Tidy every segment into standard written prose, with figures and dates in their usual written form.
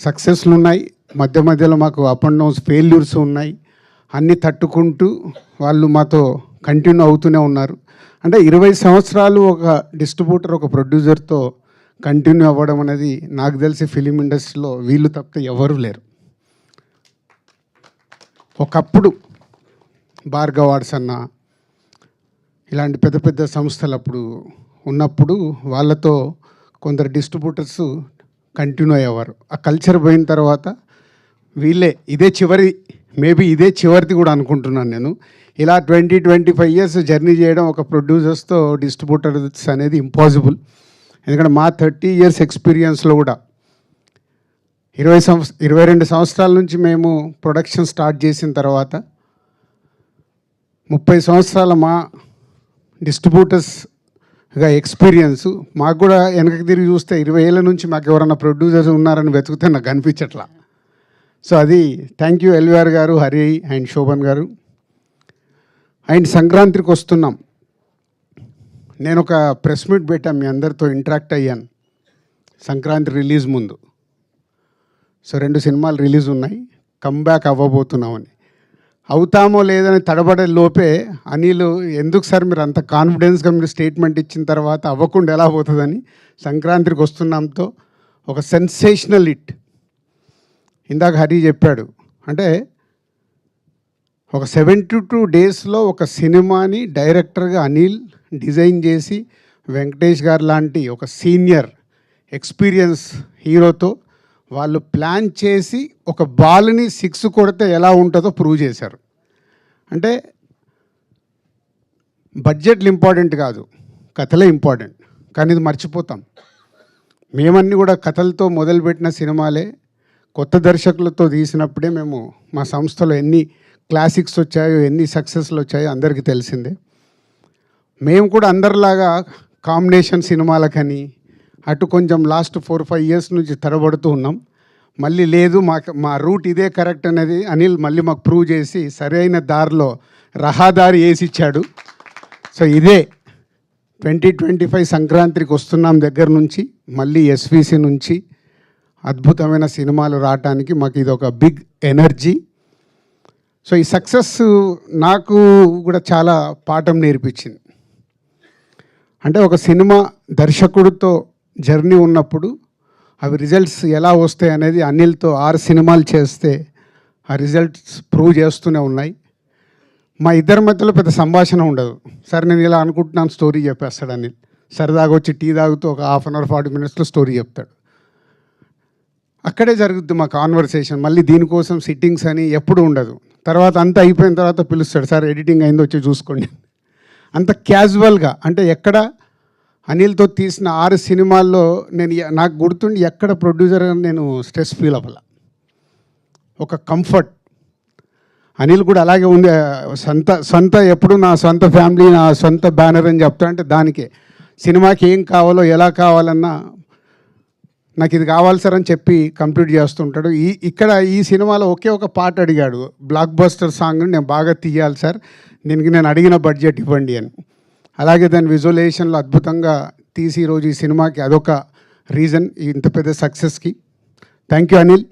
సక్సెస్లు ఉన్నాయి, మధ్య మధ్యలో మాకు అప్ అండ్ డౌన్స్ ఫెయిల్యూర్స్ ఉన్నాయి. అన్నీ తట్టుకుంటూ వాళ్ళు మాతో కంటిన్యూ అవుతూనే ఉన్నారు. అంటే 20 సంవత్సరాలు ఒక డిస్ట్రిబ్యూటర్ ఒక ప్రొడ్యూసర్తో కంటిన్యూ అవ్వడం అనేది నాకు తెలిసి ఫిలిం ఇండస్ట్రీలో వీళ్ళు తప్పితే ఎవరూ లేరు. ఒకప్పుడు భార్గవ్ ఆర్ట్స్ అన్న ఇలాంటి పెద్ద పెద్ద సంస్థలు అప్పుడు ఉన్నప్పుడు వాళ్ళతో కొందరు డిస్ట్రిబ్యూటర్స్ కంటిన్యూ అయ్యేవారు. ఆ కల్చర్ పోయిన తర్వాత వీళ్ళే ఇదే చివరిది కూడా అనుకుంటున్నాను నేను. ఇలా 20-25 ఇయర్స్ జర్నీ చేయడం ఒక ప్రొడ్యూసర్స్తో డిస్ట్రిబ్యూటర్స్ అనేది ఇంపాసిబుల్. ఎందుకంటే మా 30 ఇయర్స్ ఎక్స్పీరియన్స్లో కూడా 22 సంవత్సరాల నుంచి మేము ప్రొడక్షన్ స్టార్ట్ చేసిన తర్వాత 30 సంవత్సరాల మా డిస్ట్రిబ్యూటర్స్గా ఎక్స్పీరియన్స్ మాకు కూడా వెనక్కి తిరిగి చూస్తే 20 ఏళ్ళ నుంచి మాకు ఎవరన్నా ప్రొడ్యూసర్స్ ఉన్నారని వెతుకుతే నాకు కనిపించట్లా. సో అది థ్యాంక్ యూ ఎల్వీఆర్ గారు, హరి అండ్ శోభన్ గారు. అండ్ సంక్రాంతికి వస్తున్నాం. నేను ఒక ప్రెస్ మీట్ పెట్టాను, మీ అందరితో ఇంటరాక్ట్ అయ్యాను సంక్రాంతి రిలీజ్ ముందు. సో 2 సినిమాలు రిలీజ్ ఉన్నాయి, కమ్బ్యాక్ అవ్వబోతున్నామని. అవుతామో లేదని తడబడే లోపే అనిల్ ఎందుకు సార్ మీరు అంత కాన్ఫిడెన్స్గా మీరు స్టేట్మెంట్ ఇచ్చిన తర్వాత అవ్వకుండా ఎలా పోతుందని సంక్రాంతికి వస్తున్నాంతో ఒక సెన్సేషనల్ హిట్. ఇందాక హరి చెప్పాడు, అంటే ఒక 72 డేస్లో ఒక సినిమాని డైరెక్టర్గా అనిల్ డిజైన్ చేసి వెంకటేష్ గారు లాంటి ఒక సీనియర్ ఎక్స్పీరియన్స్ హీరోతో వాళ్ళు ప్లాన్ చేసి ఒక బాల్ని 6 కొడితే ఎలా ఉంటుందో ప్రూవ్ చేశారు. అంటే బడ్జెట్లు ఇంపార్టెంట్ కాదు, కథలే ఇంపార్టెంట్. కానీ ఇది మర్చిపోతాం. మేమన్నీ కూడా కథలతో మొదలుపెట్టిన సినిమాలే కొత్త దర్శకులతో తీసినప్పుడే మేము మా సంస్థలో ఎన్ని క్లాసిక్స్ వచ్చాయో ఎన్ని సక్సెస్లు వచ్చాయో అందరికీ తెలిసిందే. మేము కూడా అందరిలాగా కాంబినేషన్ సినిమాలకని అటు కొంచెం లాస్ట్ 4-5 ఇయర్స్ నుంచి తడబడుతూ ఉన్నాం. మళ్ళీ లేదు మా రూట్ ఇదే కరెక్ట్ అనేది అనిల్ మళ్ళీ మాకు ప్రూవ్ చేసి సరైన దారిలో రహదారి వేసి ఇచ్చాడు. సో ఇదే 2025 సంక్రాంతికి వస్తున్నాం దగ్గర నుంచి మళ్ళీ ఎస్విసి నుంచి అద్భుతమైన సినిమాలు రావడానికి మాకు ఇది ఒక బిగ్ ఎనర్జీ. సో ఈ సక్సెస్ నాకు కూడా చాలా పాఠం నేర్పించింది. అంటే ఒక సినిమా దర్శకుడితో జర్నీ ఉన్నప్పుడు అవి రిజల్ట్స్ ఎలా వస్తాయి అనేది అనిల్తో 6 సినిమాలు చేస్తే ఆ రిజల్ట్స్ ప్రూవ్ చేస్తూనే ఉన్నాయి. మా ఇద్దరి మధ్యలో పెద్ద సంభాషణ ఉండదు. సరే నేను ఇలా అనుకుంటున్నాను స్టోరీ చెప్పేస్తాడు అనిల్. సరదాగా వచ్చి టీ తాగుతూ ఒక 1/2 అవర్ 40 మినిట్స్లో స్టోరీ చెప్తాడు. అక్కడే జరుగుద్ది మా కాన్వర్సేషన్. మళ్ళీ దీనికోసం సిట్టింగ్స్ అని ఎప్పుడు ఉండదు. తర్వాత అంతా అయిపోయిన తర్వాత పిలుస్తాడు, సార్ ఎడిటింగ్ అయిందో వచ్చి చూసుకోండి. అంత క్యాజువల్గా, అంటే ఎక్కడ అనిల్తో తీసిన 6 సినిమాల్లో నాకు గుర్తుండి ఎక్కడ ప్రొడ్యూసర్ నేను స్ట్రెస్ ఫీల్ అవ్వాల. ఒక కంఫర్ట్. అనిల్ కూడా అలాగే ఉంది. సొంత ఎప్పుడు నా సొంత ఫ్యామిలీ నా సొంత బ్యానర్ అని చెప్తా, అంటే దానికే సినిమాకి ఏం కావాలో ఎలా కావాలన్నా నాకు ఇది కావాలి సార్ అని చెప్పి కంప్లీట్ చేస్తుంటాడు. ఇక్కడ ఈ సినిమాలో ఒకే ఒక పాట అడిగాడు, బ్లాక్ బస్టర్ సాంగ్ నేను బాగా తీయాలి సార్, దీనికి నేను అడిగిన బడ్జెట్ ఇవ్వండి అని. అలాగే దాని విజువలైజేషన్లో అద్భుతంగా తీసి ఈరోజు ఈ సినిమాకి అదొక రీజన్ ఇంత పెద్ద సక్సెస్కి. Thank you Anil,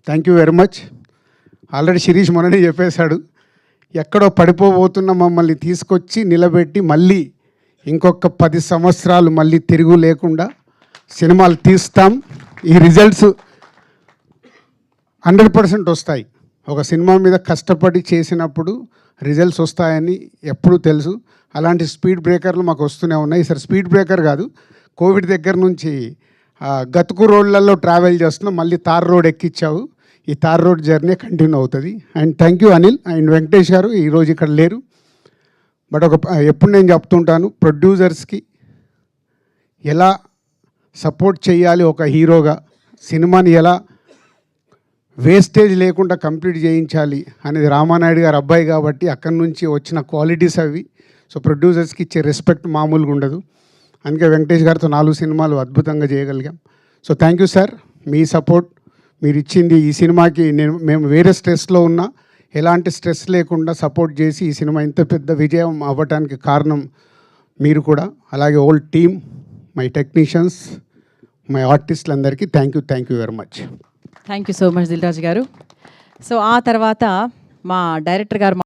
thank you very much. Already Sirish మొన్ననే చెప్పేశాడు, ఎక్కడో పడిపోబోతున్న మమ్మల్ని తీసుకొచ్చి నిలబెట్టి మళ్ళీ ఇంకొక 10 సంవత్సరాలు మళ్ళీ తిరుగు లేకుండా సినిమాలు తీస్తాం. ఈ రిజల్ట్స్ 100% వస్తాయి. ఒక సినిమా మీద కష్టపడి చేసినప్పుడు రిజల్ట్స్ వస్తాయని ఎప్పుడూ తెలుసు. అలాంటి స్పీడ్ బ్రేకర్లు మాకు వస్తూనే ఉన్నాయి. సరే స్పీడ్ బ్రేకర్ కాదు, కోవిడ్ దగ్గర నుంచి గతుకు రోడ్లలో ట్రావెల్ చేస్తున్నాం, మళ్ళీ తార్ రోడ్ ఎక్కించావు. ఈ తార్ రోడ్ జర్నీ కంటిన్యూ అవుతుంది. And thank you Anil and Venkatesh garu, ఈరోజు ఇక్కడ లేరు. బట్ ఎప్పుడు నేను చెప్తుంటాను, ప్రొడ్యూసర్స్కి ఎలా సపోర్ట్ చేయాలి, ఒక హీరోగా సినిమాని ఎలా వేస్టేజ్ లేకుండా కంప్లీట్ చేయించాలి అనేది రామానాయుడు గారు అబ్బాయి కాబట్టి అక్కడి నుంచి వచ్చిన క్వాలిటీస్ అవి. సో ప్రొడ్యూసర్స్కి ఇచ్చే రెస్పెక్ట్ మామూలుగా ఉండదు. అందుకే వెంకటేష్ గారితో 4 సినిమాలు అద్భుతంగా చేయగలిగాం. సో థ్యాంక్ యూ సార్, మీ సపోర్ట్ మీరు ఇచ్చింది ఈ సినిమాకి. మేము వేరే స్ట్రెస్లో ఉన్నా ఎలాంటి స్ట్రెస్ లేకుండా సపోర్ట్ చేసి ఈ సినిమా ఇంత పెద్ద విజయం అవ్వటానికి కారణం మీరు కూడా. అలాగే old team, my technicians, my ఆర్టిస్టులందరికీ thank you very much. Thank you so much Dil Raju garu. So ఆ తర్వాత మా డైరెక్టర్ గారు